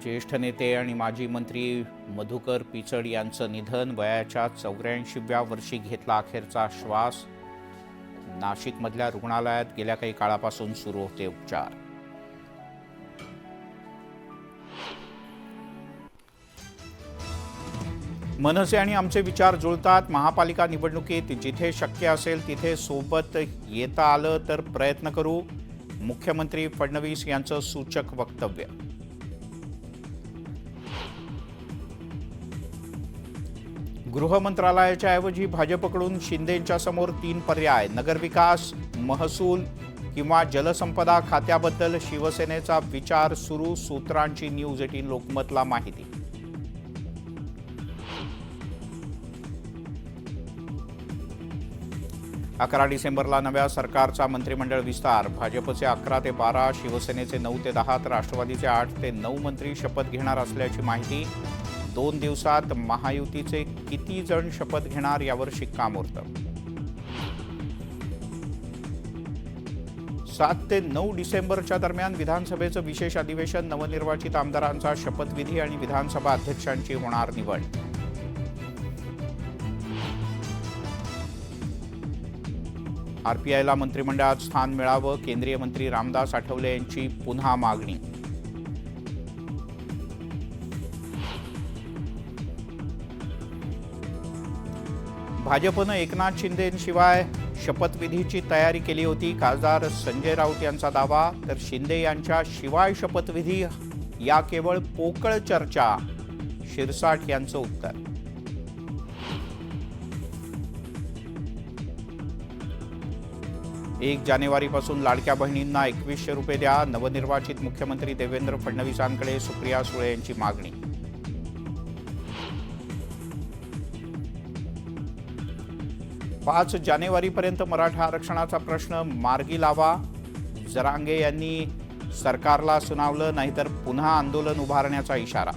ज्येष्ठ नेते आणि माजी मंत्री मधुकर पिचड यांचं निधन. वयाच्या 84व्या वर्षी घेतला अखेरचा श्वास. नाशिकमधल्या रुग्णालयात गेल्या काही काळापासून सुरू होते उपचार. मनसे आणि आमचे विचार जुळतात. महापालिका निवडणुकीत जिथे शक्य असेल तिथे सोबत येता आलं तर प्रयत्न करू. मुख्यमंत्री फडणवीस यांचं सूचक वक्तव्य. गृह मंत्रालयाच्या ऐवजी भाजपकडून शिंदेंच्या समोर 3 पर्याय. नगरविकास, महसूल किंवा जलसंपदा खात्याबद्दल शिवसेनेचा विचार सुरू. सूत्रांची न्यूज 18 लोकमतला माहिती. अकरा डिसेंबरला नव्या सरकारचा मंत्रिमंडळ विस्तार. भाजपचे 11 ते 12, शिवसेनेचे 9 ते 10 तर राष्ट्रवादीचे 8 ते 9 मंत्री शपथ घेणार असल्याची माहिती. 2 दिवसात महायुतीचे किती जण शपथ घेणार यावर शिक्कामोर्तब. 7 ते 9 डिसेंबरच्या दरम्यान विधानसभेचं विशेष अधिवेशन. नवनिर्वाचित आमदारांचा शपथविधी आणि विधानसभा अध्यक्षांची होणार निवड. आरपीआयला मंत्रिमंडळात स्थान मिळावं. केंद्रीय मंत्री रामदास आठवले यांची पुन्हा मागणी. भाजपनं एकनाथ शिंदेंशिवाय शपथविधीची तयारी केली होती. खासदार संजय राऊत यांचा दावा. तर शिंदे यांच्या शिवाय शपथविधी या केवळ पोकळ चर्चा. शिरसाट यांचं उत्तर. एक जानेवारीपासून लाडक्या बहिणींना 2100 रुपये द्या. नवनिर्वाचित मुख्यमंत्री देवेंद्र फडणवीसांकडे सुप्रिया सुळे यांची मागणी. 5 जानेवारीपर्यंत मराठा आरक्षणाचा प्रश्न मार्गी लावा. जरांगे यांनी सरकारला सुनावलं, नाहीतर पुन्हा आंदोलन उभारण्याचा इशारा.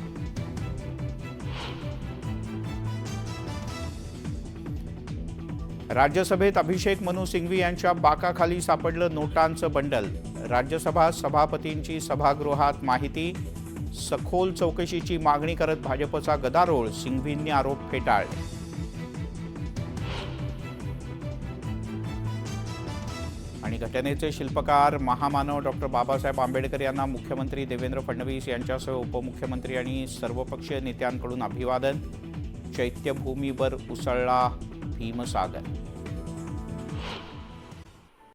राज्यसभेत अभिषेक मनु सिंघवी यांच्या बाकाखाली सापडलं नोटांचं बंडल. राज्यसभा सभापतींची सभागृहात माहिती. सखोल चौकशीची मागणी करत भाजपचा गदारोळ. सिंघवींनी आरोप फेटाळले. आणि घटनेचे शिल्पकार महामानव डॉक्टर बाबासाहेब आंबेडकर यांना मुख्यमंत्री देवेंद्र फडणवीस यांच्यासह उपमुख्यमंत्री आणि सर्वपक्षीय नेत्यांकडून अभिवादन. चैत्यभूमीवर उसळला भीमसागर.